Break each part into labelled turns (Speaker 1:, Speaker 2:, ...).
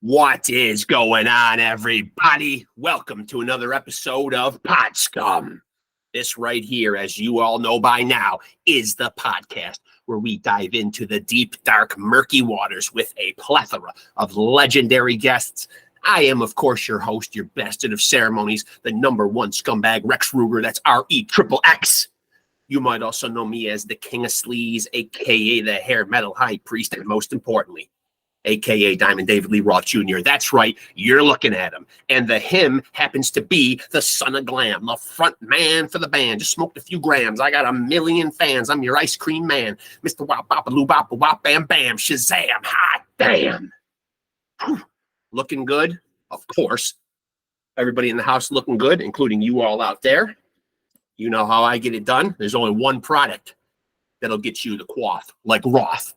Speaker 1: What is going on, everybody? Welcome to another episode of Pod Scum. This right here, as you all know by now, is the podcast where we dive into the deep, dark, murky waters with a plethora of legendary guests. I am, of course, your host, your bastard of ceremonies, the number one scumbag, Rex Ruger. That's REXXX. You might also know me as the King of Sleaze, a.k.a. the Hair Metal High Priest, and most importantly, a.k.a. Diamond David Lee Roth Jr. That's right, you're looking at him. And the him happens to be the son of glam, the front man for the band. Just smoked a few grams. I got 1 million fans. I'm your ice cream man. Mr. Wop, Bop, Loo, Bop, Wop, Bam, Bam, Shazam, hot damn. Whew. Looking good, of course. Everybody in the house looking good, including you all out there. You know how I get it done. There's only one product that'll get you the quaff, like Roth.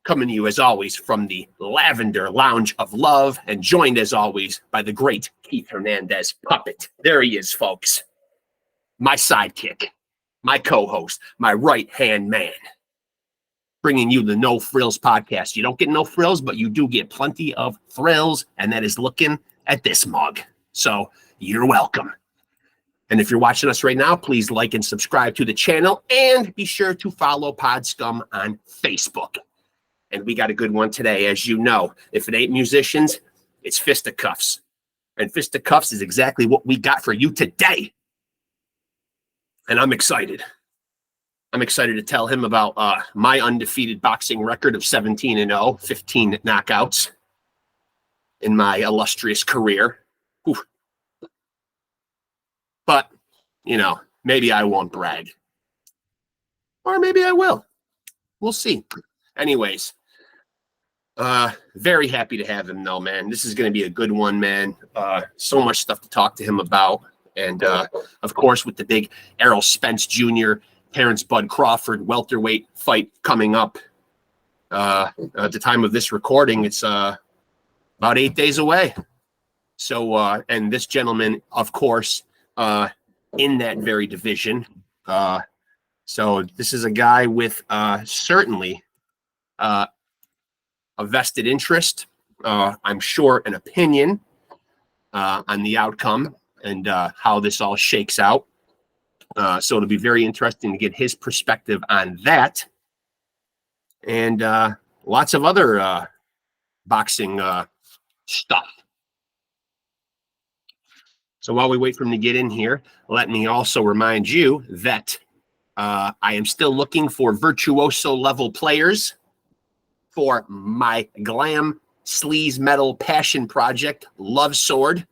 Speaker 1: Coming to you, as always, from the Lavender Lounge of Love, and joined, as always, by the great Keith Hernandez Puppet. There he is, folks. My sidekick, my co-host, my right-hand man, bringing you the No Frills podcast. You don't get no frills, but you do get plenty of thrills, and that is looking at this mug. So you're welcome. And if you're watching us right now, please like and subscribe to the channel, and be sure to follow Pod Scum on Facebook. And we got a good one today. As you know, if it ain't musicians, it's fisticuffs. And fisticuffs is exactly what we got for you today. And I'm excited. I'm excited to tell him about my undefeated boxing record of 17-0, 15 knockouts in my illustrious career. Whew. But, you know, maybe I won't brag. Or maybe I will. We'll see. Anyways. Very happy to have him, though, man. This is going to be a good one, man. So much stuff to talk to him about. And, of course, with the big Errol Spence Jr., Terence Bud Crawford welterweight fight coming up. At the time of this recording, it's about 8 days away. So, and this gentleman, of course, in that very division. So this is a guy with certainly a vested interest, I'm sure an opinion on the outcome and how this all shakes out. So it'll be very interesting to get his perspective on that. And lots of other boxing stuff. So while we wait for him to get in here, let me also remind you that I am still looking for virtuoso level players for my glam sleaze metal passion project, Love Sword.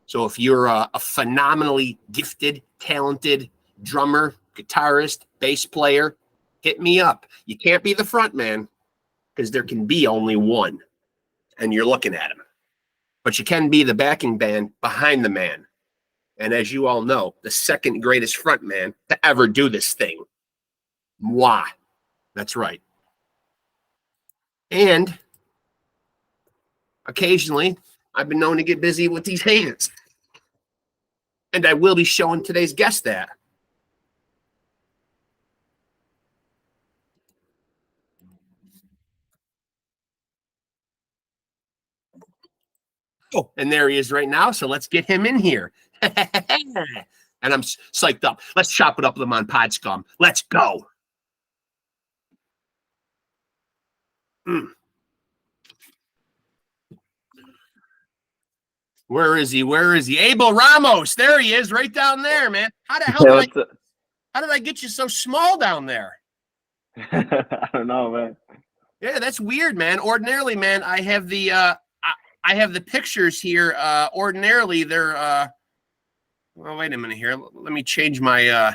Speaker 1: So if you're a phenomenally gifted, talented drummer, guitarist, bass player, hit me up. You can't be the front man because there can be only one, and you're looking at him. But you can be the backing band behind the man. And as you all know, the second greatest front man to ever do this thing. Moi. That's right. And occasionally, I've been known to get busy with these hands. And I will be showing today's guest that. Oh, and there he is right now. So let's get him in here. And I'm psyched up. Let's chop it up with him on Pod Scum. Let's go. Where is he? Where is he? ABEL Ramos. There he is, right down there, man. How the hell how did I get you so small down there?
Speaker 2: I don't know, man.
Speaker 1: Yeah, that's weird, man. Ordinarily, man, I have the pictures here. Ordinarily, they're well, wait a minute here. Let me change my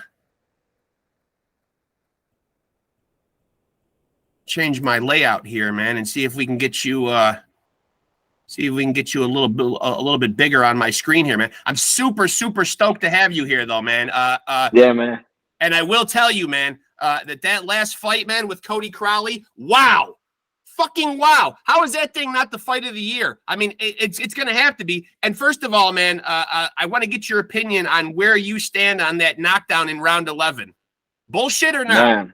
Speaker 1: layout here, man, and see if we can get you a little bit bigger on my screen here, man. I'm super stoked to have you here, though, man.
Speaker 2: Yeah, man.
Speaker 1: And I will tell you, man, that last fight, man, with Cody Crowley, wow. Fucking wow. How is that thing not the fight of the year? I mean, it's going to have to be. And first of all, man, I want to get your opinion on where you stand on that knockdown in round 11. Bullshit or not?
Speaker 2: Man.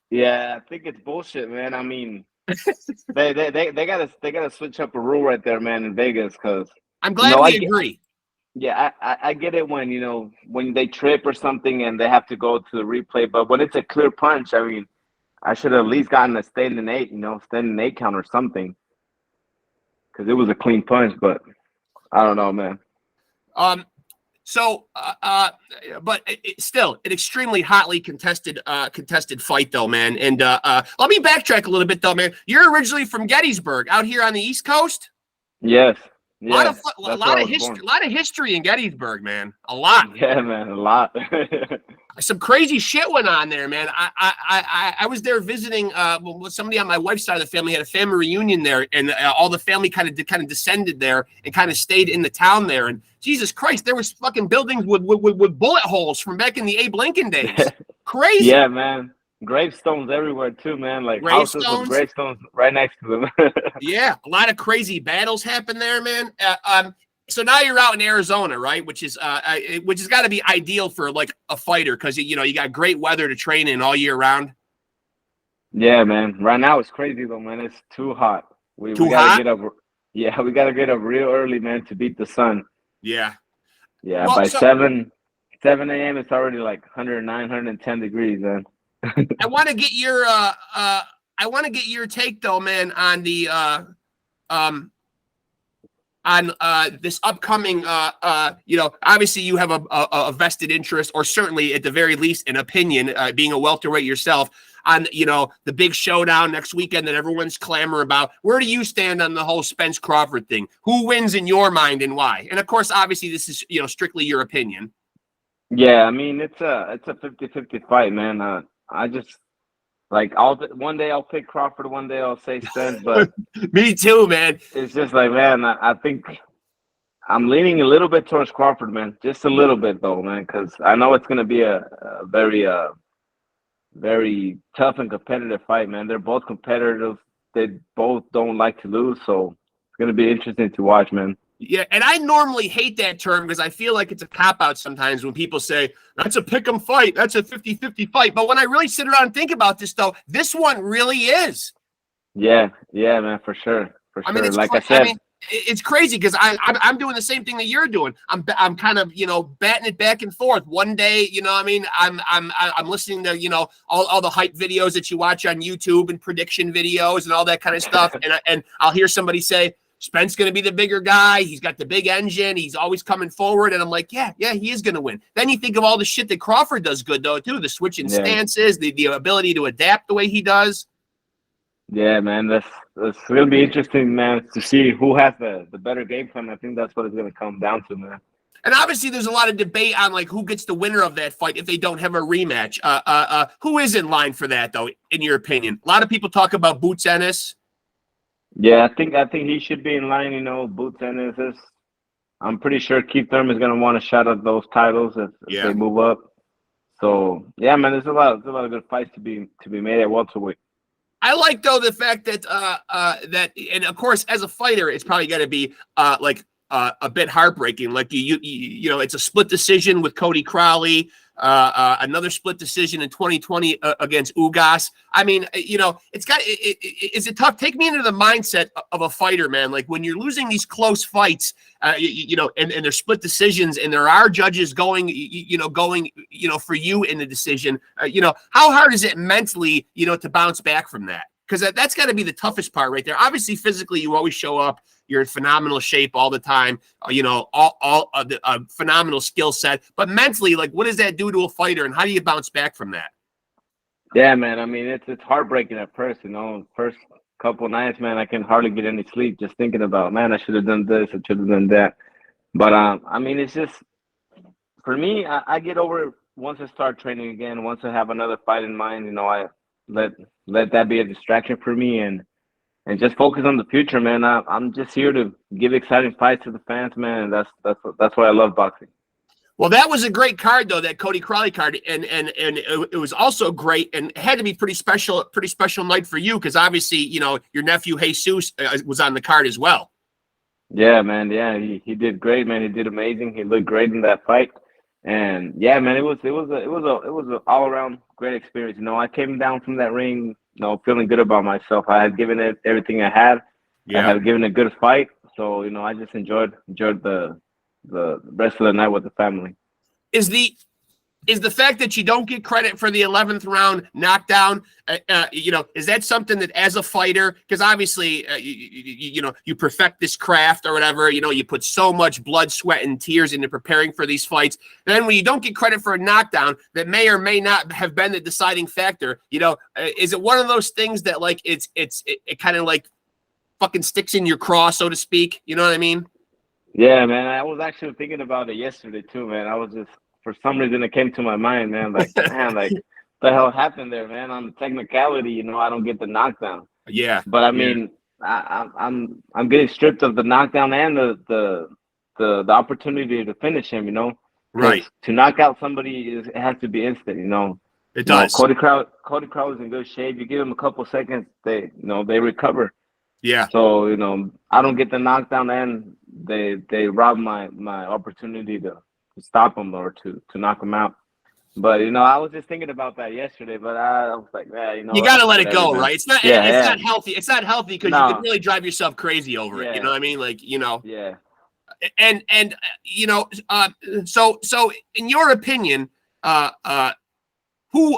Speaker 2: Yeah, I think it's bullshit, man. I mean, they gotta switch up a rule right there, man, in Vegas, because
Speaker 1: I'm glad we agree.
Speaker 2: I get it when when they trip or something and they have to go to the replay, but when it's a clear punch, I mean, I should have at least gotten a standing eight, standing eight count or something, because it was a clean punch. But I don't know, man.
Speaker 1: But still an extremely hotly contested fight, though, man. And let me backtrack a little bit, though, man. You're originally from Gettysburg, out here on the East Coast.
Speaker 2: Yes. Yeah.
Speaker 1: A lot of history in Gettysburg, man. A lot.
Speaker 2: Yeah, man. A lot.
Speaker 1: Some crazy shit went on there, man. I was there visiting. Somebody on my wife's side of the family had a family reunion there, and all the family kind of descended there and kind of stayed in the town there. And Jesus Christ, there was fucking buildings with bullet holes from back in the Abe Lincoln days. Crazy.
Speaker 2: Yeah, man. Gravestones everywhere too, man. Like houses with gravestones right next to them.
Speaker 1: Yeah, a lot of crazy battles happen there, man. So now you're out in Arizona, right? Which has got to be ideal for like a fighter, because you got great weather to train in all year round.
Speaker 2: Yeah, man. Right now it's crazy though, man. It's too hot. We gotta get up. Yeah, we gotta get up real early, man, to beat the sun.
Speaker 1: Yeah.
Speaker 2: Yeah. Well, by 7 a.m. it's already like 109, 110 degrees, man.
Speaker 1: I want to get your take though, man, on the this upcoming obviously you have a vested interest, or certainly at the very least an opinion, being a welterweight yourself, on the big showdown next weekend that everyone's clamoring about. Where do you stand on the whole Spence Crawford thing? Who wins in your mind and why? And of course, obviously this is strictly your opinion.
Speaker 2: Yeah, I mean it's a 50-50 fight, man. I just one day I'll pick Crawford, one day I'll say Spence, but
Speaker 1: me too, man.
Speaker 2: It's just like, man, I think I'm leaning a little bit towards Crawford, man. Just a little bit though, man, because I know it's gonna be a very very tough and competitive fight, man. They're both competitive. They both don't like to lose, so it's gonna be interesting to watch, man.
Speaker 1: Yeah, and I normally hate that term because I feel like it's a cop-out sometimes when people say, that's a pick-em fight, that's a 50-50 fight. But when I really sit around and think about this, though, this one really is.
Speaker 2: Yeah, man, for sure.
Speaker 1: I mean,
Speaker 2: like I said,
Speaker 1: it's crazy because I'm doing the same thing that you're doing. I'm kind of batting it back and forth. One day, I'm listening to all the hype videos that you watch on YouTube and prediction videos and all that kind of stuff, and I'll hear somebody say, Spence going to be the bigger guy. He's got the big engine. He's always coming forward. And I'm like, yeah, he is going to win. Then you think of all the shit that Crawford does good, though, too. The switching stances, the ability to adapt the way he does.
Speaker 2: Yeah, man. That's going to be interesting, man, to see who has the better game plan. I think that's what it's going to come down to, man.
Speaker 1: And obviously there's a lot of debate on, like, who gets the winner of that fight if they don't have a rematch. Who is in line for that, though, in your opinion? A lot of people talk about Boots Ennis.
Speaker 2: Yeah, I think he should be in line. Boots Ennis. I'm pretty sure Keith Thurman is gonna want a shot at those titles if they move up. So yeah, man, there's a lot of good fights to be made at welterweight.
Speaker 1: I like though the fact that and of course as a fighter, it's probably got to be a bit heartbreaking. Like it's a split decision with Cody Crowley. Another split decision in 2020 against Ugas. I mean, is it tough? Take me into the mindset of a fighter, man. Like when you're losing these close fights, and they're split decisions, and there are judges going for you in the decision. How hard is it mentally, to bounce back from that? Because that's got to be the toughest part right there. Obviously, physically, you always show up. You're in phenomenal shape all the time. A phenomenal skill set. But mentally, like, what does that do to a fighter, and how do you bounce back from that?
Speaker 2: Yeah, man. I mean, it's heartbreaking at first. First couple nights, man, I can hardly get any sleep just thinking about, man, I should have done this, I should have done that. But I mean, it's just for me. I get over it once I start training again. Once I have another fight in mind, I let that be a distraction for me and just focus on the future, man. I'm just here to give exciting fights to the fans, man. And that's why I love boxing.
Speaker 1: Well, that was a great card, though, that Cody Crowley card, and it was also great, and it had to be pretty special night for you because obviously, your nephew Jesus was on the card as well.
Speaker 2: Yeah, man. Yeah, he did great, man. He did amazing. He looked great in that fight, and yeah, man, it was an all around great experience. I came down from that ring feeling good about myself. I had given it everything I had. I
Speaker 1: Yeah.
Speaker 2: had given a good fight. So, I just enjoyed the rest of the night with the family.
Speaker 1: Is the fact that you don't get credit for the 11th round knockdown, is that something that as a fighter, because obviously, you perfect this craft or whatever, you put so much blood, sweat, and tears into preparing for these fights. Then when you don't get credit for a knockdown that may or may not have been the deciding factor, is it one of those things that like it kind of like fucking sticks in your craw, so to speak? You know what I mean?
Speaker 2: Yeah, man. I was actually thinking about it yesterday too, man. I was just, for some reason, it came to my mind, man. Like, man, like, the hell happened there, man? On the technicality, I don't get the knockdown.
Speaker 1: Yeah.
Speaker 2: But I mean, I'm getting stripped of the knockdown and the opportunity to finish him. 'Cause
Speaker 1: Right.
Speaker 2: to knock out somebody, it has to be instant.
Speaker 1: It does.
Speaker 2: Cody Crowd is in good shape. You give him a couple seconds, they recover.
Speaker 1: Yeah.
Speaker 2: So, I don't get the knockdown and they rob my opportunity to stop him or to knock him out. But, I was just thinking about that yesterday, but I was like,
Speaker 1: you got to let it go,
Speaker 2: man.
Speaker 1: right? It's not healthy. It's not healthy because you can really drive yourself crazy over it. You know what I mean? Like,
Speaker 2: Yeah.
Speaker 1: And so in your opinion, who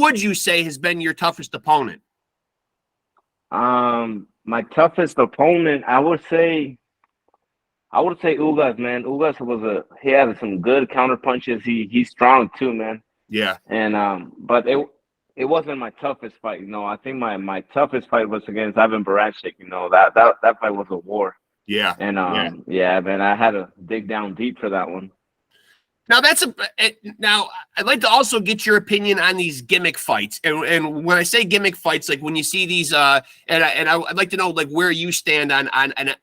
Speaker 1: would you say has been your toughest opponent?
Speaker 2: My toughest opponent, I would say Ugas, man. Ugas he had some good counter punches. He's strong too, man.
Speaker 1: Yeah.
Speaker 2: And but it wasn't my toughest fight. I think my toughest fight was against Ivan Barachik. That fight was a war.
Speaker 1: Yeah.
Speaker 2: And yeah, man, I had to dig down deep for that one.
Speaker 1: Now now I'd like to also get your opinion on these gimmick fights. And when I say gimmick fights, like when you see these, and I'd like to know like where you stand on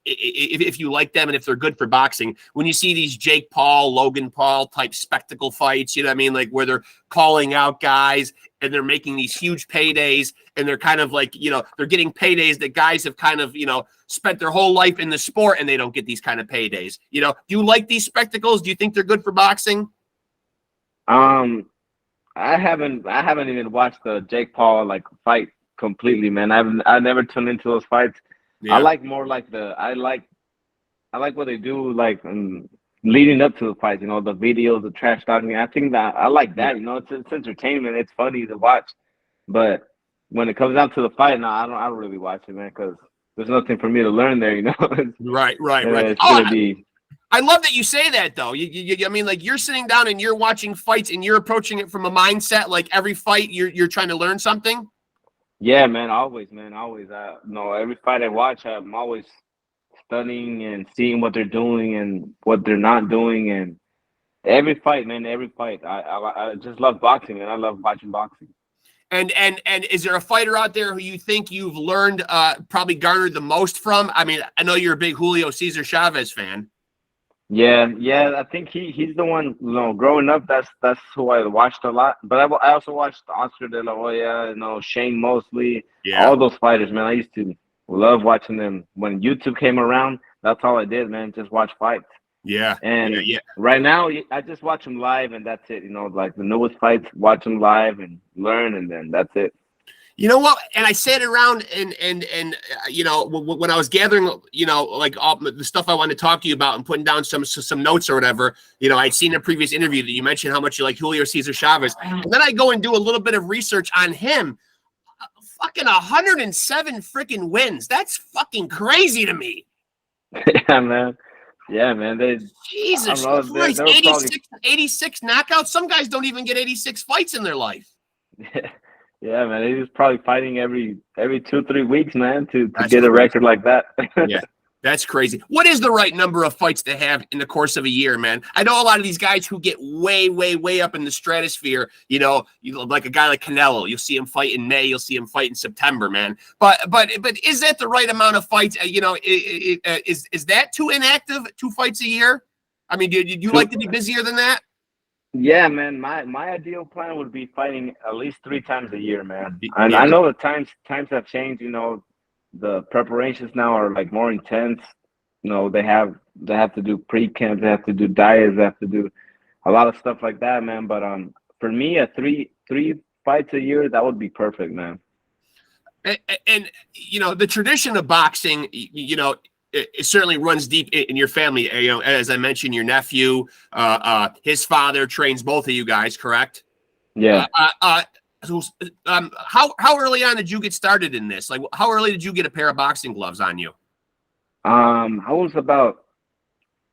Speaker 1: if you like them and if they're good for boxing. When you see these Jake Paul, Logan Paul type spectacle fights, you know what I mean? Like where they're calling out guys and they're making these huge paydays and they're kind of like, they're getting paydays that guys have kind of, spent their whole life in the sport and they don't get these kind of paydays. Do you like these spectacles? Do you think they're good for boxing?
Speaker 2: I haven't even watched the Jake Paul like fight completely, man. I never tuned into those fights. Yeah. I like more like I like what they do like leading up to the fights, the videos, the trash talking. I think that I like that, it's entertainment, it's funny to watch. But when it comes down to the fight, no, I don't really watch it, man, because there's nothing for me to learn there,
Speaker 1: Right.
Speaker 2: It's gonna be.
Speaker 1: I love that you say that, though. I mean, like you're sitting down and you're watching fights and you're approaching it from a mindset like every fight you're trying to learn something.
Speaker 2: Yeah, man, always, man, always. Every fight I watch, I'm always studying and seeing what they're doing and what they're not doing, and every fight, man, every fight. I just love boxing, and I love watching boxing.
Speaker 1: And is there a fighter out there who you think you've learned, probably garnered the most from? I mean, I know you're a big Julio Cesar Chavez fan.
Speaker 2: Yeah. I think he's the one. Growing up, that's who I watched a lot. But I also watched Oscar De La Hoya, Shane Mosley, all those fighters, man. I used to love watching them. When YouTube came around, that's all I did, man. Just watch fights.
Speaker 1: Yeah.
Speaker 2: And right now, I just watch them live, and that's it. Like the newest fights, watch them live and learn, and then that's it.
Speaker 1: You know what? And I sat around and when I was gathering, like all the stuff I wanted to talk to you about and putting down some notes or whatever, I'd seen in a previous interview that you mentioned how much you like Julio Cesar Chavez. And then I go and do a little bit of research on him. Fucking 107 freaking wins. That's fucking crazy to me.
Speaker 2: Yeah, man. Yeah, man.
Speaker 1: Jesus Christ. 86 knockouts. Some guys don't even get 86 fights in their life.
Speaker 2: Yeah, man. He was probably fighting every 2-3 weeks, man, to get a record like that.
Speaker 1: Yeah, that's crazy. What is the right number of fights to have in the course of a year, man? I know a lot of these guys who get way, way, way up in the stratosphere, like a guy like Canelo. You'll see him fight in May. You'll see him fight in September, man. But is that the right amount of fights? Is that too inactive, 2 fights a year? I mean, do you like to be busier than that?
Speaker 2: Yeah, man. My ideal plan would be fighting at least 3 times a year, man. And I know the times have changed. The preparations now are like more intense. They have to do pre-camp, they have to do diets, they have to do a lot of stuff like that, man. But for me, 3 fights a year, that would be perfect, man.
Speaker 1: And you know, the tradition of boxing, you know, it certainly runs deep in your family. You know, as I mentioned, your nephew, his father trains both of you guys, correct?
Speaker 2: Yeah.
Speaker 1: So, how early on did you get started in this? Like, how early did you get a pair of boxing gloves on you?
Speaker 2: I was about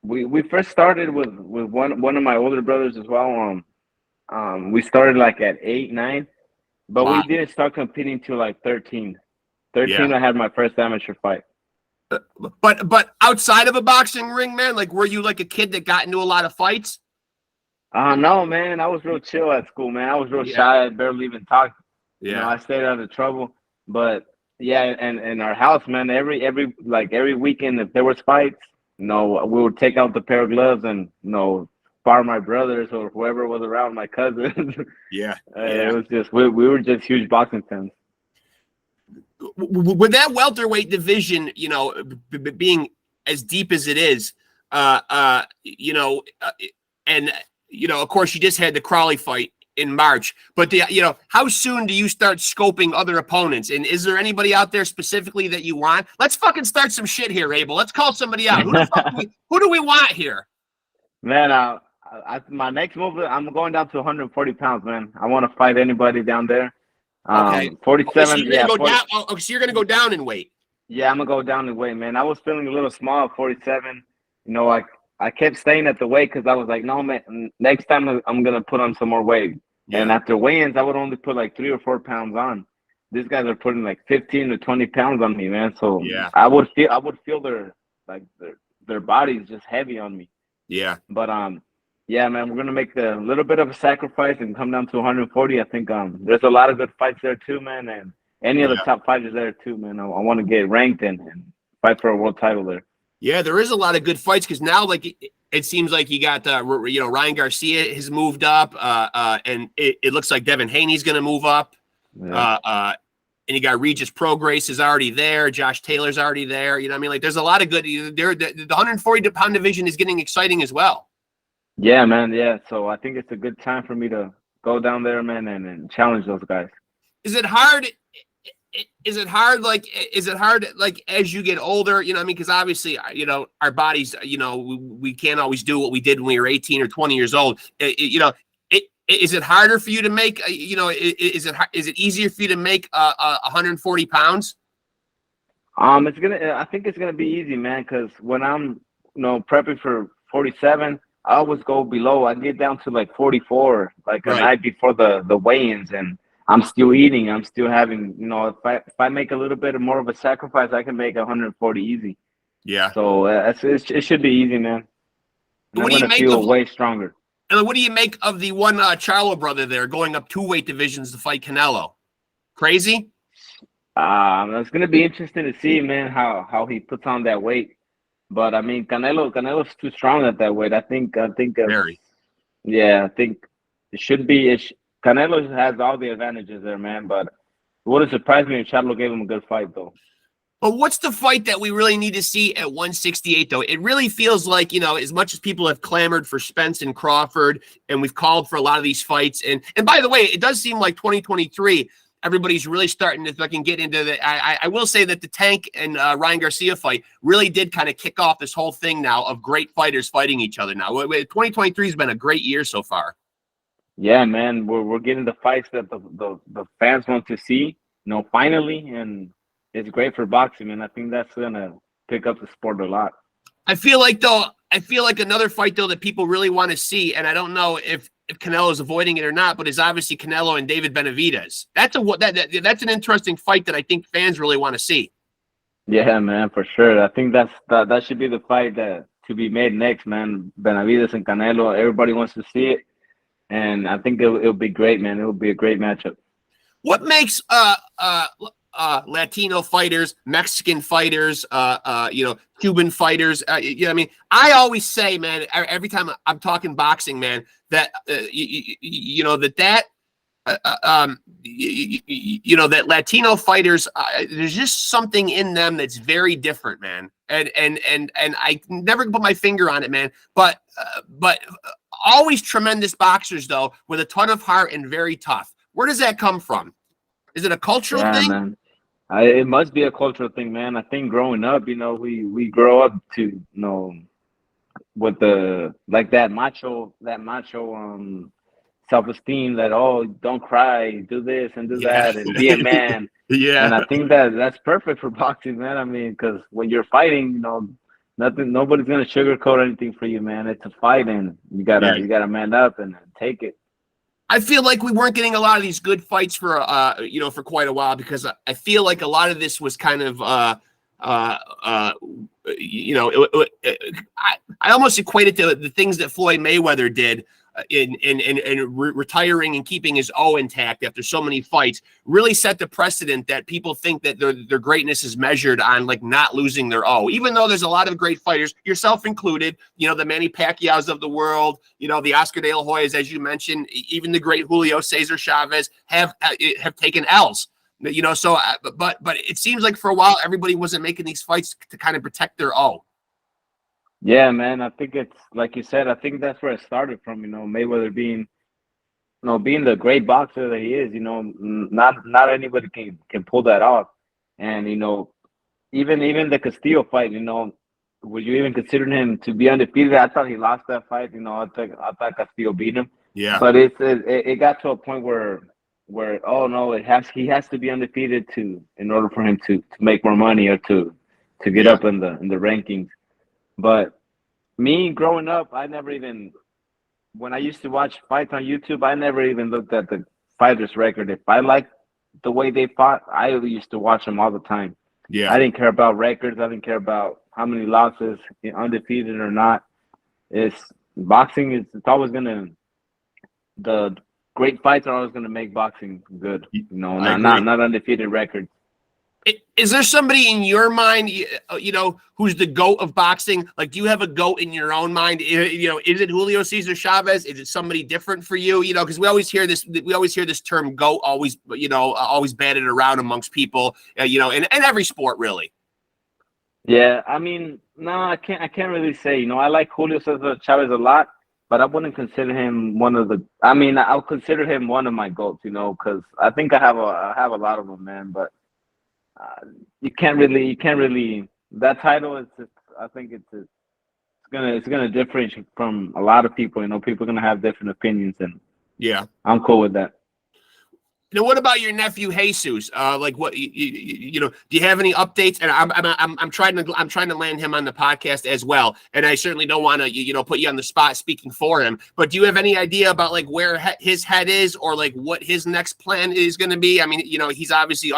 Speaker 2: we first started with one of my older brothers as well. We started like at 8, 9, but we
Speaker 1: Wow.
Speaker 2: didn't start competing till like 13.
Speaker 1: Yeah.
Speaker 2: 13, I had my first amateur fight.
Speaker 1: But outside of a boxing ring, man, like, were you like a kid that got into a lot of fights?
Speaker 2: No, man, I was real chill at school, man. I was real
Speaker 1: Yeah.
Speaker 2: shy. I barely even talked. You know,
Speaker 1: Yeah.
Speaker 2: I stayed out of trouble. But yeah, and in our house, man, every weekend, if there was fights, you know, we would take out the pair of gloves and, you know, spar my brothers or whoever was around, my cousins.
Speaker 1: Yeah.
Speaker 2: It was just we were just huge boxing fans.
Speaker 1: With that welterweight division, you know, being as deep as it is, you know, and you know, of course, you just had the Crawley fight in March, but you know, how soon do you start scoping other opponents? And is there anybody out there specifically that you want? Let's fucking start some shit here, Abel. Let's call somebody out. Who do we want here?
Speaker 2: Man, my next move, I'm going down to 140 pounds, man. I want to fight anybody down there.
Speaker 1: Okay.
Speaker 2: 47.
Speaker 1: So you're gonna go down. Oh, so you're gonna go down in weight.
Speaker 2: Yeah, I'm gonna go down in weight, man. I was feeling a little small at 47. You know, I kept staying at the weight because I was like, no, man, next time I'm gonna put on some more weight.
Speaker 1: Yeah.
Speaker 2: And after weigh-ins, I would only put like 3 or 4 pounds on. These guys are putting like 15 to 20 pounds on me, man. So
Speaker 1: Yeah.
Speaker 2: I would feel their bodies just heavy on me.
Speaker 1: Yeah.
Speaker 2: But yeah, man, we're gonna make a little bit of a sacrifice and come down to 140. I think there's a lot of good fights there too, man, and any of the top fighters there too, man. I want to get ranked and fight for a world title there.
Speaker 1: Yeah, there is a lot of good fights because now, like, it seems like you got, you know, Ryan Garcia has moved up, and it looks like Devin Haney's going to move up. Yeah. And you got Regis Prograis is already there. Josh Taylor's already there. You know what I mean? Like, there's a lot of good. The 140-pound division is getting exciting as well.
Speaker 2: Yeah, man. Yeah. So I think it's a good time for me to go down there, man, and challenge those guys.
Speaker 1: Is it hard? Is it hard? Like, as you get older, you know what I mean? Because obviously, you know, our bodies, you know, we can't always do what we did when we were 18 or 20 years old. You know, is it harder for you to make, you know, is it easier for you to make 140 pounds?
Speaker 2: I think it's gonna be easy, man, because when I'm, you know, prepping for 47, I always go below. I get down to like 44, like a night before the weigh-ins, and I'm still eating. I'm still having, you know, if I make a little bit more of a sacrifice, I can make 140 easy.
Speaker 1: Yeah.
Speaker 2: So it should be easy, man. And I'm gonna feel way stronger.
Speaker 1: And what do you make of the one Charlo brother there going up 2 weight divisions to fight Canelo? Crazy?
Speaker 2: It's gonna be interesting to see, man, how he puts on that weight. But I mean, Canelo's too strong at that weight. I think.
Speaker 1: Very.
Speaker 2: Yeah, I think it should be. Canelo has all the advantages there, man. But it wouldn't surprise me if Charlo gave him a good fight, though.
Speaker 1: But what's the fight that we really need to see at 168, though? It really feels like, you know, as much as people have clamored for Spence and Crawford, and we've called for a lot of these fights. And by the way, it does seem like 2023, everybody's really starting to fucking get into the. I will say that the Tank and Ryan Garcia fight really did kind of kick off this whole thing now of great fighters fighting each other. Now, 2023 has been a great year so far.
Speaker 2: Yeah, man, we're getting the fights that the fans want to see, you know, finally, and it's great for boxing, man. I think that's gonna pick up the sport a lot.
Speaker 1: I feel like another fight though that people really want to see, and I don't know if Canelo is avoiding it or not, but is obviously Canelo and David Benavidez. That's an interesting fight that I think fans really want to see.
Speaker 2: Yeah, man, for sure. I think that should be the fight that to be made next, man. Benavidez and Canelo. Everybody wants to see it, and I think it'll be great, man. It'll be a great matchup.
Speaker 1: What makes Latino fighters, Mexican fighters, you know, Cuban fighters, you know what I mean? I always say, man, every time I'm talking boxing, man, that you know that Latino fighters, there's just something in them that's very different, man. And I never put my finger on it, man. But always tremendous boxers though, with a ton of heart and very tough. Where does that come from? Is it a cultural thing?
Speaker 2: Man. It must be a cultural thing, man. I think growing up, we grow up to, with the like that macho self-esteem that, oh, don't cry, do this and do
Speaker 1: Yeah.
Speaker 2: that and be a man.
Speaker 1: Yeah.
Speaker 2: And I think that that's perfect for boxing, man. I mean, because when you're fighting, nobody's gonna sugarcoat anything for you, man. It's a fight, and you
Speaker 1: Yeah.
Speaker 2: gotta man up and take it.
Speaker 1: I feel like we weren't getting a lot of these good fights for for quite a while, because I feel like a lot of this was kind of I almost equate it to the things that Floyd Mayweather did in retiring and keeping his O intact after so many fights. Really set the precedent that people think that their greatness is measured on like not losing their O, even though there's a lot of great fighters, yourself included, the Manny Pacquiao's of the world, the Oscar De La Hoyas, as you mentioned, even the great Julio Cesar Chavez have taken L's. So but it seems like for a while everybody wasn't making these fights to kind of protect their O.
Speaker 2: Yeah, man. I think it's like you said. I think that's where it started from. Mayweather being the great boxer that he is. Not anybody can pull that off. And even the Castillo fight. Would you even consider him to be undefeated? I thought he lost that fight. I thought Castillo beat him.
Speaker 1: Yeah.
Speaker 2: But it got to a point where oh no, he has to be undefeated in order for him to make more money or to get up in the rankings. But me growing up, when I used to watch fights on YouTube, I never even looked at the fighter's record. If I liked the way they fought, I used to watch them all the time.
Speaker 1: Yeah.
Speaker 2: I didn't care about records. I didn't care about how many losses, undefeated or not. Boxing it's always the great fights are always gonna make boxing good. Not undefeated records.
Speaker 1: Is there somebody in your mind, who's the GOAT of boxing? Like, do you have a GOAT in your own mind? Is it Julio Cesar Chavez? Is it somebody different for you? Because we always hear this term GOAT always batted around amongst people, in every sport, really.
Speaker 2: Yeah, I mean, no, I can't really say. I like Julio Cesar Chavez a lot, but I wouldn't consider him one of the. I mean, I'll consider him one of my GOATs, because I think I have a lot of them, man. But you can't really. That title is just, I think it's gonna differentiate from a lot of people. People are gonna have different opinions, and
Speaker 1: yeah,
Speaker 2: I'm cool with that.
Speaker 1: Now, what about your nephew Jesus? Like, what do you have any updates? And I'm trying to land him on the podcast as well. And I certainly don't want to put you on the spot speaking for him. But do you have any idea about like where his head is, or like what his next plan is going to be? I mean, he's obviously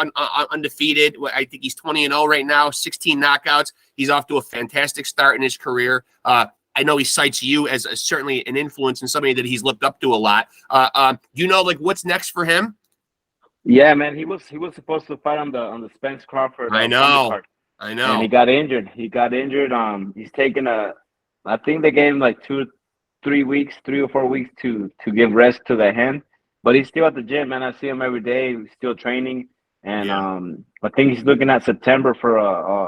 Speaker 1: undefeated. I think he's 20-0 right now, 16 knockouts. He's off to a fantastic start in his career. I know he cites you as certainly an influence and somebody that he's looked up to a lot. Do you know like what's next for him?
Speaker 2: Yeah, man, he was supposed to fight on the Spence Crawford.
Speaker 1: I know.
Speaker 2: And he got injured. He's taken I think they gave him like 3 or 4 weeks to give rest to the hand. But he's still at the gym, man. I see him every day. He's still training, and I think he's looking at September for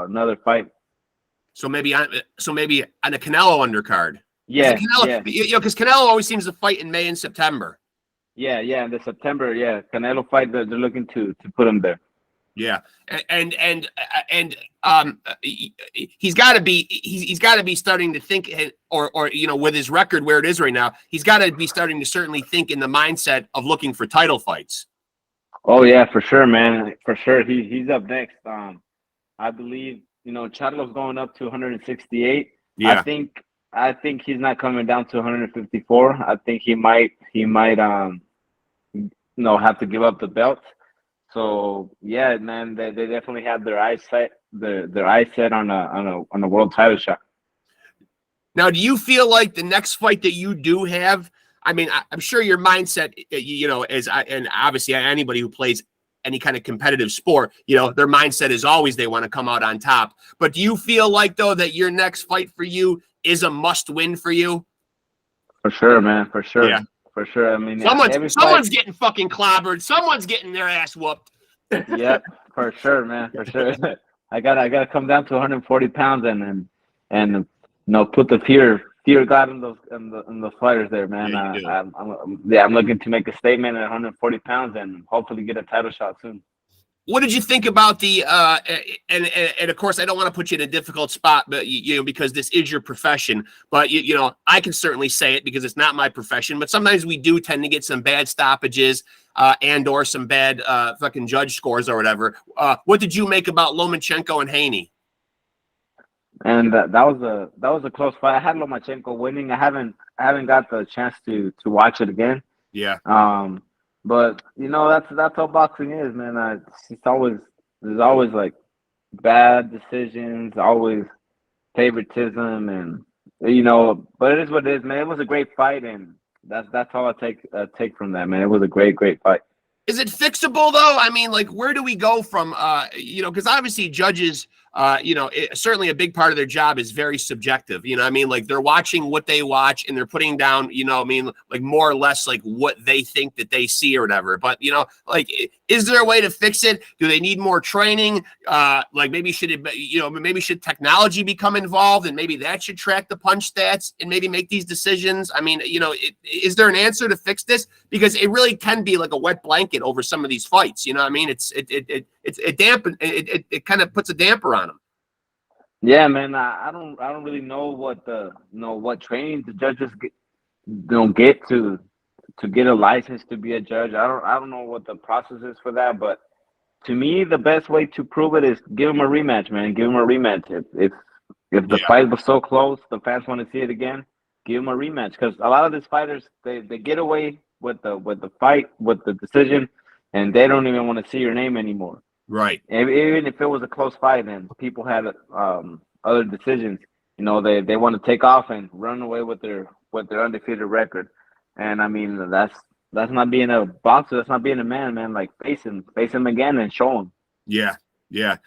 Speaker 2: another fight.
Speaker 1: So maybe on a Canelo undercard.
Speaker 2: Yeah,
Speaker 1: because Canelo always seems to fight in May and September.
Speaker 2: Yeah, in the September, Canelo fight, they're looking to put him there.
Speaker 1: Yeah, and he's got to be starting to think, or with his record where it is right now, he's got to be starting to certainly think in the mindset of looking for title fights.
Speaker 2: Oh yeah, for sure, man, for sure. He's up next. I believe Charlo's going up to 168.
Speaker 1: Yeah,
Speaker 2: I think he's not coming down to 154. I think he might have to give up the belt. So yeah, man, they definitely have their eyes set on a world title shot.
Speaker 1: Now, do you feel like the next fight that you do have? I mean, I'm sure your mindset, and obviously anybody who plays any kind of competitive sport, their mindset is always they want to come out on top. But do you feel like though that your next fight for you is a must-win for you?
Speaker 2: For sure, man. For sure.
Speaker 1: Yeah.
Speaker 2: For sure. I mean,
Speaker 1: someone's getting fucking clobbered. Someone's getting their ass whooped.
Speaker 2: Yeah, for sure, man. For sure. I gotta come down to 140 pounds and put the fear God in those fighters there, man.
Speaker 1: Yeah,
Speaker 2: I'm looking to make a statement at 140 pounds and hopefully get a title shot soon.
Speaker 1: What did you think about the and of course I don't want to put you in a difficult spot, but you know, because this is your profession, but you know, I can certainly say it because it's not my profession, but sometimes we do tend to get some bad stoppages and or some bad fucking judge scores or whatever. What did you make about Lomachenko and Haney?
Speaker 2: And that was a close fight. I had Lomachenko winning. I haven't got the chance to watch it again.
Speaker 1: Yeah.
Speaker 2: But you know, that's how boxing is, man. There's always like bad decisions, always favoritism, and you know. But it is what it is, man. It was a great fight, and that's all I take from that, man. It was a great fight.
Speaker 1: Is it fixable though? I mean, like, where do we go from, you know, because obviously judges, you know, certainly a big part of their job is very subjective. You know what I mean? Like, they're watching what they watch and they're putting down, you know, I mean, like more or less like what they think that they see or whatever. But, you know, like, is there a way to fix it? Do they need more training? Like maybe should technology become involved and maybe that should track the punch stats and maybe make these decisions? I mean, you know, is there an answer to fix this? Because it really can be like a wet blanket over some of these fights. You know what I mean? It kind of puts a damper on them.
Speaker 2: Yeah, man. I don't really know what training the judges get to get a license to be a judge. I don't know what the process is for that, but to me, the best way to prove it is give them a rematch, man. Give them a rematch. If the fight was so close, the fans want to see it again. Give them a rematch because a lot of these fighters they get away with the fight, with the decision, and they don't even want to see your name anymore.
Speaker 1: Right.
Speaker 2: Even if it was a close fight and people had other decisions, you know, they want to take off and run away with their undefeated record. And I mean, that's not being a boxer. That's not being a man. Like face him again and show him.
Speaker 1: Yeah. Yeah.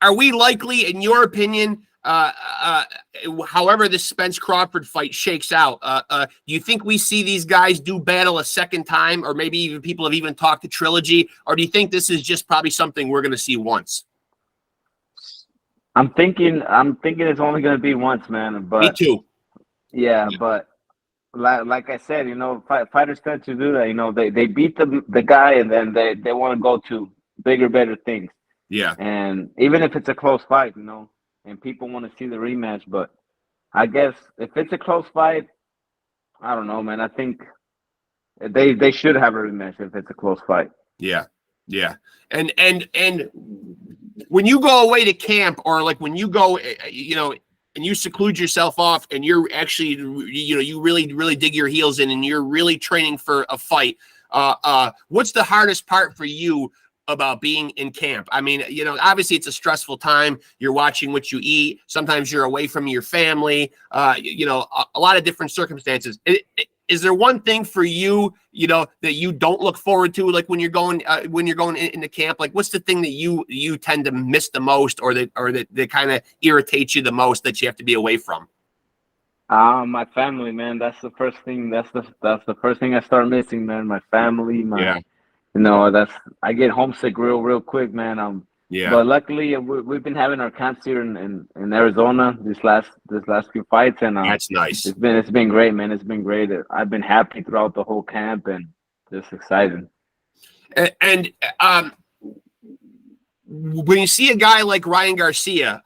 Speaker 1: Are we likely, in your opinion, however this Spence Crawford fight shakes out, do you think we see these guys do battle a second time, or maybe even people have even talked to trilogy, or do you think this is just probably something we're going to see once?
Speaker 2: I'm thinking it's only going to be once, man. But
Speaker 1: me too.
Speaker 2: Yeah, but like I said, you know, fighters tend to do that. You know, they beat the guy and then they want to go to bigger, better things.
Speaker 1: Yeah.
Speaker 2: And even if it's a close fight, you know, and people want to see the rematch, but I guess if it's a close fight, I don't know, man. I think they should have a rematch if it's a close fight.
Speaker 1: Yeah. Yeah. And when you go away to camp, or like when you go, you know, and you seclude yourself off and you're actually, you know, you really dig your heels in and you're really training for a fight, what's the hardest part for you about being in camp? I mean, you know, obviously it's a stressful time. You're watching what you eat. Sometimes you're away from your family, you know, a lot of different circumstances. Is there one thing for you, you know, that you don't look forward to, like when you're going into camp? Like, what's the thing that you tend to miss the most, or that kind of irritates you the most that you have to be away from?
Speaker 2: My family, man. That's the first thing. That's the first thing I start missing, man. My family,
Speaker 1: Yeah.
Speaker 2: You know, I get homesick real quick, man.
Speaker 1: Yeah.
Speaker 2: But luckily, we've been having our camps here in Arizona this last few fights, and
Speaker 1: That's nice.
Speaker 2: It's been great, man. It's been great. I've been happy throughout the whole camp, and just excited.
Speaker 1: And when you see a guy like Ryan Garcia,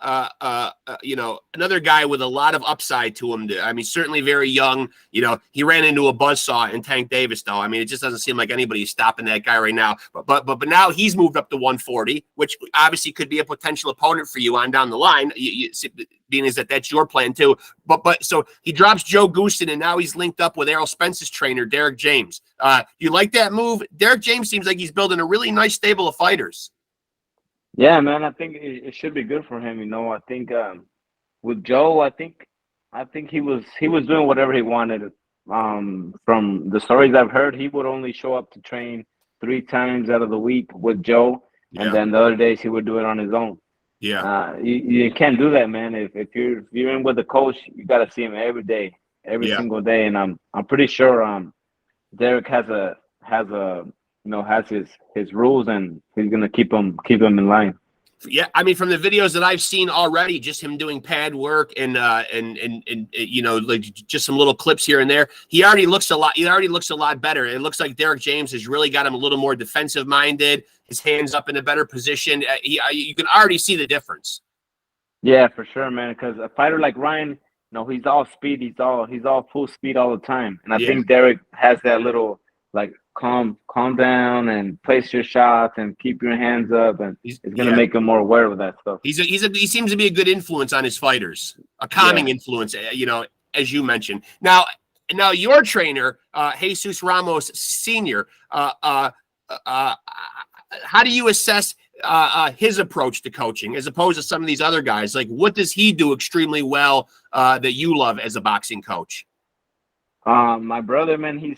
Speaker 1: you know, another guy with a lot of upside to him. I mean, certainly very young. You know, he ran into a buzzsaw in Tank Davis, though. I mean, it just doesn't seem like anybody's stopping that guy right now. But now he's moved up to 140, which obviously could be a potential opponent for you on down the line. Being is that's your plan too. But so he drops Joe Goostin, and now he's linked up with Errol Spence's trainer, Derek James. You like that move? Derek James seems like he's building a really nice stable of fighters.
Speaker 2: Yeah, man, I think it should be good for him. You know, I think with Joe, I think he was doing whatever he wanted. From the stories I've heard, he would only show up to train 3 times out of the week with Joe, and then the other days he would do it on his own.
Speaker 1: Yeah,
Speaker 2: you can't do that, man. If you're in with the coach, you got to see him every day, every single day. And I'm pretty sure Derek has his rules, and he's gonna keep him in line.
Speaker 1: Yeah, I mean, from the videos that I've seen already, just him doing pad work and you know, like just some little clips here and there, he already looks a lot better. It looks like Derek James has really got him a little more defensive minded. His hands up in a better position. You can already see the difference.
Speaker 2: Yeah, for sure, man. Because a fighter like Ryan, you know, he's all speed. He's all full speed all the time. And I think Derek has that little like calm down and place your shots and keep your hands up, and it's gonna make him more aware of that stuff.
Speaker 1: He seems to be a good influence on his fighters, a calming influence, you know, as you mentioned. Now your trainer, Jesus Ramos Sr. How do you assess his approach to coaching as opposed to some of these other guys? Like, what does he do extremely well that you love as a boxing coach?
Speaker 2: My brother, man, he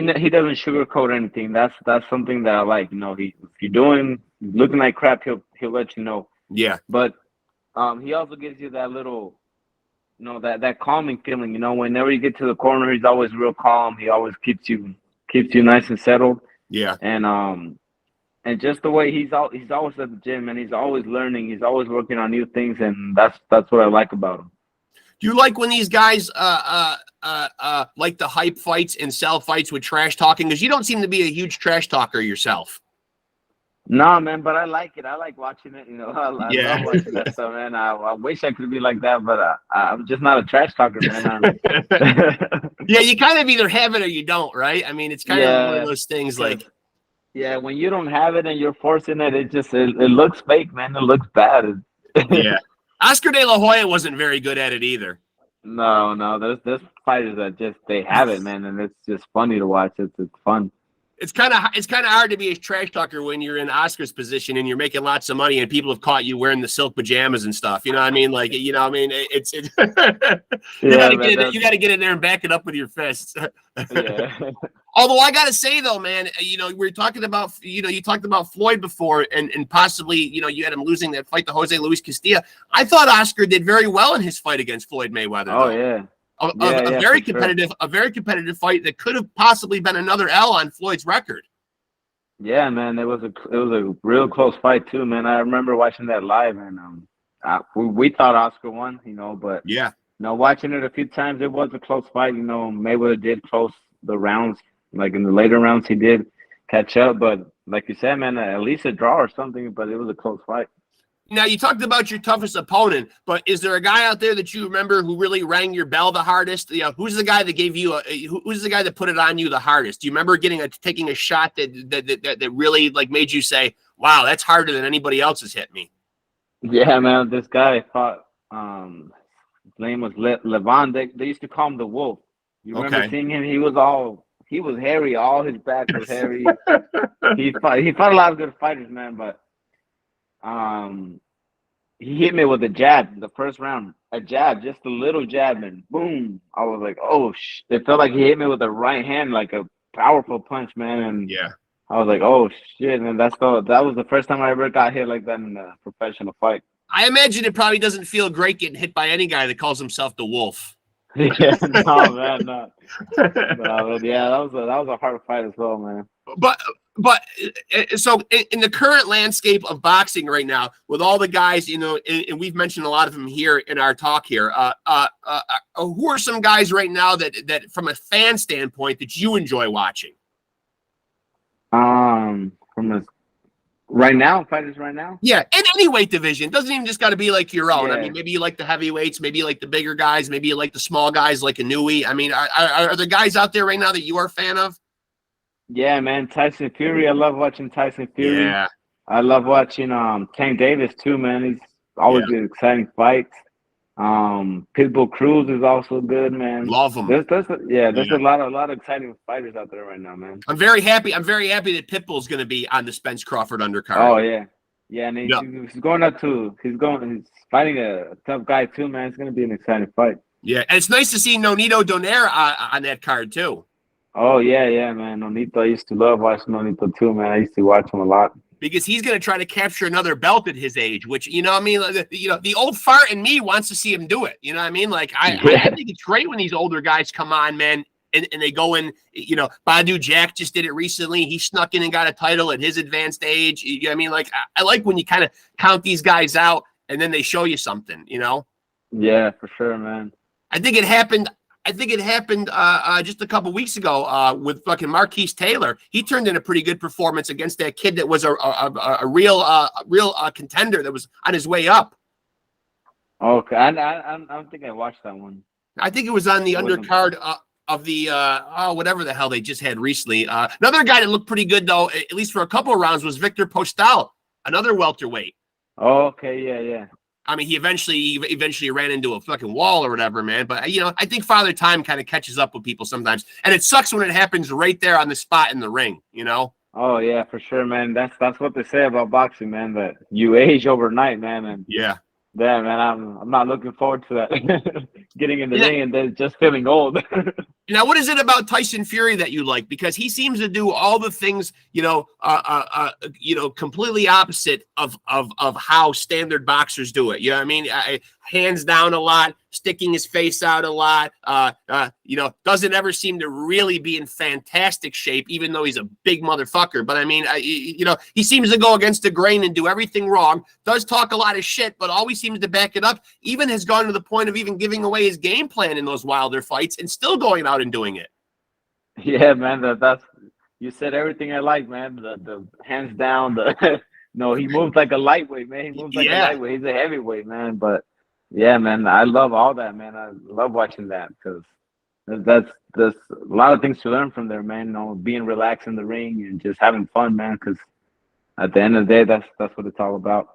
Speaker 2: doesn't sugarcoat anything. That's something that I like. You know, if you're looking like crap, he'll let you know. Yeah. But he also gives you that little, you know, that calming feeling. You know, whenever you get to the corner, he's always real calm. He always keeps you nice and settled. Yeah. And just the way he's always at the gym, and he's always learning. He's always working on new things, and that's what I like about him.
Speaker 1: Do you like when these guys like the hype fights and sell fights with trash talking? Because you don't seem to be a huge trash talker yourself.
Speaker 2: No, man, but I like it. I like watching it. You know, I love watching that stuff, man. I wish I could be like that, but I'm just not a trash talker, man.
Speaker 1: Yeah, you kind of either have it or you don't, right? I mean, it's kind of one of those things like.
Speaker 2: Yeah, when you don't have it and you're forcing it, it looks fake, man. It looks bad.
Speaker 1: Yeah. Oscar De La Hoya wasn't very good at it either.
Speaker 2: No. There's fighters that they have it, man, and it's just funny to watch. It's fun.
Speaker 1: It's kind of hard to be a trash talker when you're in Oscar's position and you're making lots of money and people have caught you wearing the silk pajamas and stuff. You know what I mean? Like, you know what I mean? It's you got to get in there and back it up with your fists. Yeah. Although I got to say, though, man, you know, we're talking about, you know, you talked about Floyd before and possibly, you know, you had him losing that fight to Jose Luis Castilla. I thought Oscar did very well in his fight against Floyd Mayweather.
Speaker 2: Oh, yeah.
Speaker 1: A very competitive fight that could have possibly been another L on Floyd's record.
Speaker 2: Yeah, man, it was a real close fight too, man. I remember watching that live, and we thought Oscar won, you know, but you know, watching it a few times, it was a close fight. You know, Mayweather did close the rounds, like in the later rounds, he did catch up, but like you said, man, at least a draw or something. But it was a close fight.
Speaker 1: Now, you talked about your toughest opponent, but is there a guy out there that you remember who really rang your bell the hardest? You know, who's the guy that gave you who's the guy that put it on you the hardest? Do you remember taking a shot that really like made you say, "Wow, that's harder than anybody else has hit me"?
Speaker 2: Yeah, man, this guy fought. His name was Levon. They used to call him the Wolf. You remember seeing him? He was hairy. All his back was hairy. He fought a lot of good fighters, man, but. He hit me with a jab the first round, just a little jab, and boom! I was like, oh, it felt like he hit me with a right hand, like a powerful punch, man. And I was like, oh shit! And that was the first time I ever got hit like that in a professional fight.
Speaker 1: I imagine it probably doesn't feel great getting hit by any guy that calls himself the Wolf.
Speaker 2: Yeah, no, man, no. Yeah, that was a hard fight as well, man.
Speaker 1: But so in the current landscape of boxing right now, with all the guys, you know, and we've mentioned a lot of them here in our talk here, who are some guys right now that from a fan standpoint that you enjoy watching?
Speaker 2: Fighters right now?
Speaker 1: Yeah, in any weight division. It doesn't even just got to be like your own. Yeah. I mean, maybe you like the heavyweights, maybe you like the bigger guys, maybe you like the small guys like Inouye. I mean, are there guys out there right now that you are a fan of?
Speaker 2: Yeah, man, Tyson Fury. I love watching Tyson Fury. Yeah. I love watching Tank Davis too, man. He's always been exciting fights. Pitbull Cruz is also good, man.
Speaker 1: Love him.
Speaker 2: There's a lot of exciting fighters out there right now, man.
Speaker 1: I'm very happy that Pitbull's going to be on the Spence Crawford undercard.
Speaker 2: Oh yeah, and he's fighting a tough guy too, man. It's going to be an exciting fight.
Speaker 1: Yeah, and it's nice to see Nonito Donaire on that card too.
Speaker 2: Oh yeah, man. Nonito, I used to love watching Nonito too, man. I used to watch him a lot.
Speaker 1: Because he's going to try to capture another belt at his age, which, you know what I mean? You know, the old fart in me wants to see him do it. You know what I mean? Like, I think it's great when these older guys come on, man, and they go in, Badu Jack just did it recently. He snuck in and got a title at his advanced age. You know what I mean? Like, I like when you kind of count these guys out and then they show you something,
Speaker 2: Yeah, for sure, man.
Speaker 1: I think it happened just a couple weeks ago with fucking Marquise Taylor. He turned in a pretty good performance against that kid that was a real contender that was on his way up.
Speaker 2: Okay, I don't think I watched that one.
Speaker 1: I think it was on the undercard of the whatever the hell they just had recently. Another guy that looked pretty good though, at least for a couple of rounds, was Victor Postal, another welterweight.
Speaker 2: Oh, okay, yeah.
Speaker 1: I mean, he eventually ran into a fucking wall or whatever, man. But I think Father Time kind of catches up with people sometimes, and it sucks when it happens right there on the spot in the ring.
Speaker 2: Oh yeah, for sure, man. That's what they say about boxing, man. That you age overnight, man. And
Speaker 1: yeah,
Speaker 2: man, I'm not looking forward to that. Getting in the ring and then just feeling old.
Speaker 1: Now, what is it about Tyson Fury that you like? Because he seems to do all the things, completely opposite of how standard boxers do it. You know what I mean? Hands down a lot, sticking his face out a lot. Doesn't ever seem to really be in fantastic shape, even though he's a big motherfucker. But I mean, he seems to go against the grain and do everything wrong. Does talk a lot of shit, but always seems to back it up. Even has gone to the point of even giving away his game plan in those Wilder fights and still going out and doing it.
Speaker 2: Yeah, man. That's you said everything I like, man. The hands down. He moves like a lightweight, man. He moves like a lightweight. He's a heavyweight, man. But yeah, man, I love all that, man. I love watching that because there's a lot of things to learn from there, man. Being relaxed in the ring and just having fun, man. Because at the end of the day, that's what it's all about.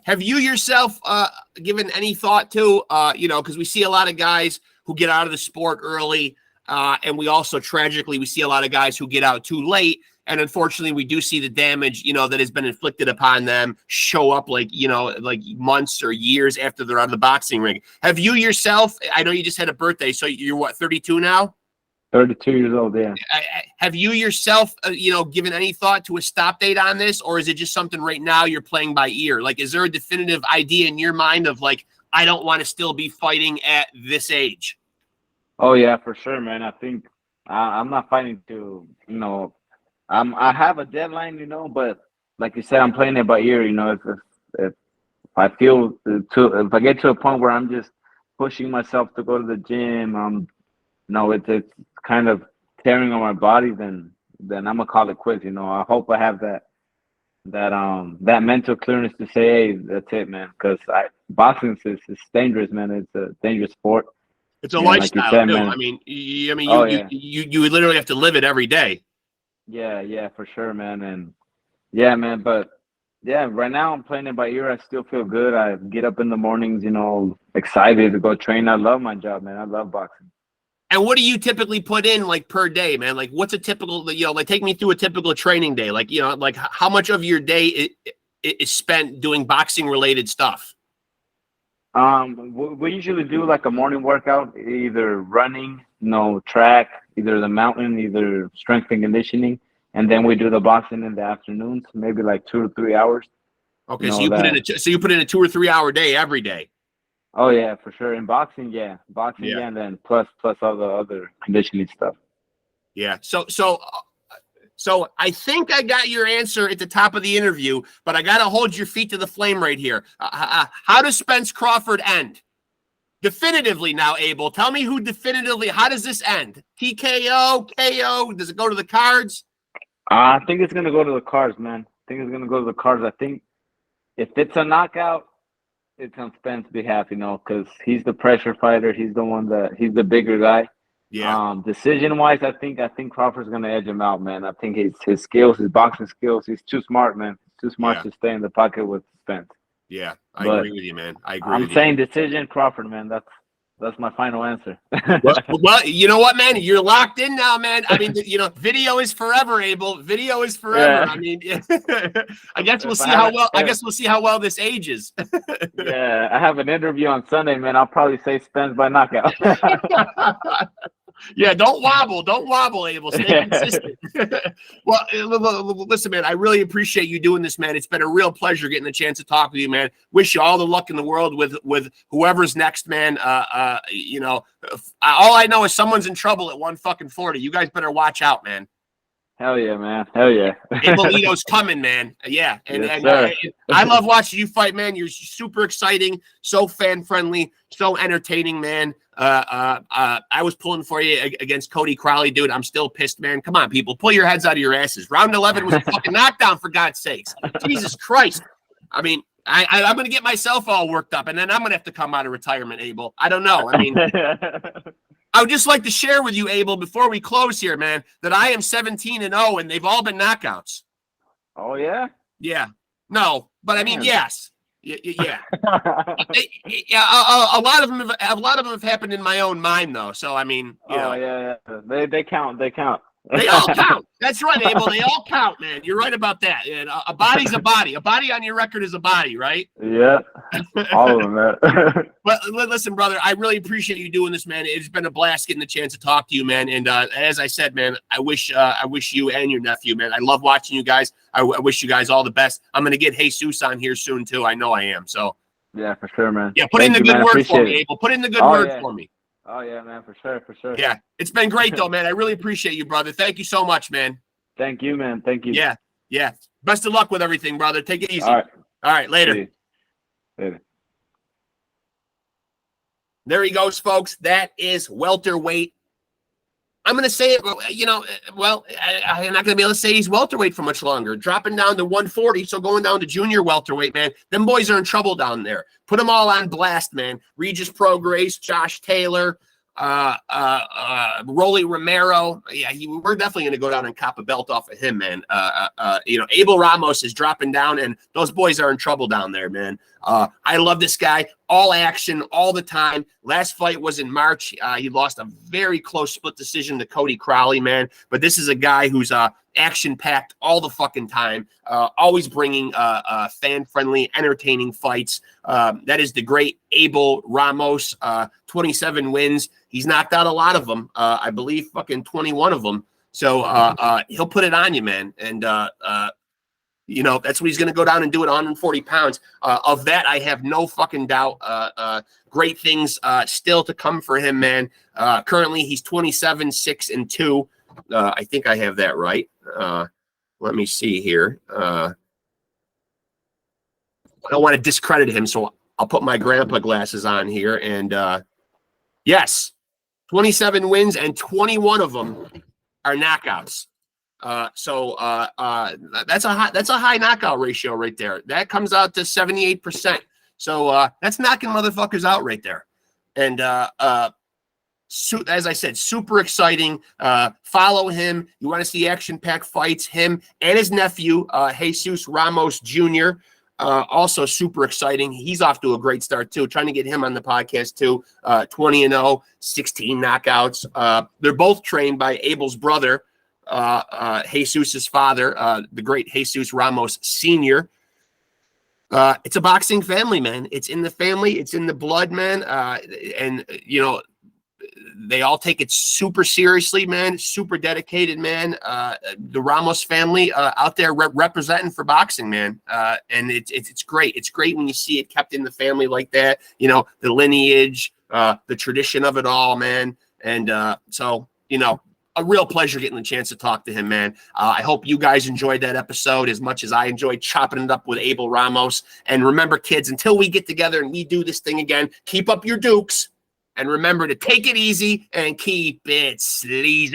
Speaker 1: Have you yourself given any thought to, because we see a lot of guys who get out of the sport early, and we also tragically we see a lot of guys who get out too late, and unfortunately we do see the damage that has been inflicted upon them show up like months or years after they're out of the boxing ring. Have you yourself? I know you just had a birthday, so you're what, 32 now?
Speaker 2: 32 years old, yeah.
Speaker 1: Have you yourself, given any thought to a stop date on this, or is it just something right now you're playing by ear? Like, is there a definitive idea in your mind of like, I don't want to still be fighting at this age?
Speaker 2: Oh yeah, for sure, man. I think I'm not fighting to, I have a deadline, but like you said, I'm playing it by ear. If I feel if I get to a point where I'm just pushing myself to go to the gym, it's kind of tearing on my body, then I'm gonna call it quits. I hope I have that mental clearness to say, hey, that's it, man. Because boxing is dangerous, man. It's a dangerous sport.
Speaker 1: It's a lifestyle,
Speaker 2: like you said,
Speaker 1: too.
Speaker 2: Man.
Speaker 1: I mean, you literally have to live it every day.
Speaker 2: Yeah, for sure, man. And yeah, man. But yeah, right now I'm playing it by ear. I still feel good. I get up in the mornings, excited to go train. I love my job, man. I love boxing.
Speaker 1: And what do you typically put in like per day, man? Like what's a typical, take me through a typical training day. Like, how much of your day is spent doing boxing related stuff?
Speaker 2: We usually do like a morning workout, either running, track, either the mountain, either strength and conditioning. And then we do the boxing in the afternoons, maybe like 2 to 3 hours.
Speaker 1: Okay. So you put in a 2 or 3 hour day every day.
Speaker 2: Oh yeah, for sure. In boxing, yeah, and then plus all the other conditioning stuff.
Speaker 1: Yeah. So I think I got your answer at the top of the interview, but I got to hold your feet to the flame right here. How does Spence Crawford end? Definitively now, Abel. Tell me how does this end? TKO, KO? Does it go to the cards?
Speaker 2: I think it's going to go to the cards, man. I think if it's a knockout, it's on Spence's behalf, because he's the pressure fighter. He's the bigger guy.
Speaker 1: Yeah.
Speaker 2: Decision wise, I think Crawford's gonna edge him out, man. I think his skills, his boxing skills, he's too smart, man. Too smart to stay in the pocket with Spence.
Speaker 1: Yeah, I agree with you, man.
Speaker 2: I'm saying decision, Crawford, man. That's my final answer.
Speaker 1: well, you know what, man? You're locked in now, man. I mean, video is forever, Abel. Video is forever. Yeah. I mean, I guess we'll see how well. I guess we'll see how well this ages.
Speaker 2: Yeah, I have an interview on Sunday, man. I'll probably say Spence by knockout.
Speaker 1: Yeah, don't wobble, Abel. Stay consistent. Well, listen, man, I really appreciate you doing this, man. It's been a real pleasure getting the chance to talk with you, man. Wish you all the luck in the world with whoever's next, man. You know, all I know is someone's in trouble at 140. You guys better watch out, man.
Speaker 2: Hell yeah, man. Hell yeah.
Speaker 1: Abelito's coming, man. Yeah. And,
Speaker 2: Yes,
Speaker 1: I love watching you fight, man. You're super exciting, so fan-friendly, so entertaining, man. I was pulling for you against Cody Crowley, dude. I'm still pissed, man. Come on, people. Pull your heads out of your asses. Round 11 was a fucking knockdown, for God's sakes. Jesus Christ. I mean, I'm going to get myself all worked up, and then I'm going to have to come out of retirement, Abel. I don't know. I mean... I would just like to share with you, Abel, before we close here, man, that I am 17-0, and they've all been knockouts.
Speaker 2: Oh yeah.
Speaker 1: Yeah. No, but I mean, yes. Yeah. A lot of them have happened in my own mind, though. So I mean, you know.
Speaker 2: Yeah. They count. They count.
Speaker 1: They all count. That's right, Abel. They all count, man. You're right about that. And a body's a body. A body on your record is a body, right?
Speaker 2: Yeah. All of them, man.
Speaker 1: But listen, brother, I really appreciate you doing this, man. It's been a blast getting the chance to talk to you, man. And as I said, man, I wish you and your nephew, man. I love watching you guys. I wish you guys all the best. I'm gonna get Jesus on here soon too. I know I am. So
Speaker 2: yeah, for sure, man.
Speaker 1: Yeah, put in the good word for me, Abel. Put in the good word for me.
Speaker 2: Oh yeah, man, for sure.
Speaker 1: Yeah, it's been great though, man. I really appreciate you, brother. Thank you so much, man.
Speaker 2: Thank you, man. Thank you.
Speaker 1: Yeah. Best of luck with everything, brother. Take it easy.
Speaker 2: All
Speaker 1: right, later.
Speaker 2: Later.
Speaker 1: There he goes, folks. That is welterweight. I'm going to say it, you know, I'm not going to be able to say he's welterweight for much longer. Dropping down to 140, so going down to junior welterweight, man. Them boys are in trouble down there. Put them all on blast, man. Regis Prograis, Josh Taylor, Rolly Romero. Yeah, we're definitely going to go down and cop a belt off of him, man. You know, ABEL Ramos is dropping down, and those boys are in trouble down there, man. I love this guy. All action, all the time. Last fight was in March. He lost a very close split decision to Cody Crowley, man. But this is a guy who's action-packed all the fucking time, always bringing fan-friendly, entertaining fights. That is the great ABEL Ramos, 27 wins. He's knocked out a lot of them. I believe fucking 21 of them. So he'll put it on you, man. And, you know, that's what he's going to go down and do at 140 pounds. Of that, I have no fucking doubt. Great things still to come for him, man. Currently, he's 27-6-2. I think I have that right. Let me see here. I don't want to discredit him, so I'll put my grandpa glasses on here. And yes, 27 wins, and 21 of them are knockouts. So that's a high knockout ratio right there. That comes out to 78%. So that's knocking motherfuckers out right there. And as I said, super exciting. Follow him. You want to see action-packed fights, him and his nephew, Jesus Ramos Jr., also super exciting. He's off to a great start, too. Trying to get him on the podcast, too. 20-0, 16 knockouts. They're both trained by Abel's brother, Jesus's father, the great Jesus Ramos Sr. It's a boxing family, man. It's in the family. It's in the blood, man. And, you know, they all take it super seriously, man. Super dedicated, man. The Ramos family out there representing for boxing, man. And it's great. It's great when you see it kept in the family like that. You know, the lineage, the tradition of it all, man. And so, you know, a real pleasure getting the chance to talk to him, man. I hope you guys enjoyed that episode as much as I enjoyed chopping it up with ABEL Ramos. And remember, kids, until we get together and we do this thing again, keep up your dukes. And remember to take it easy and keep it sleazy.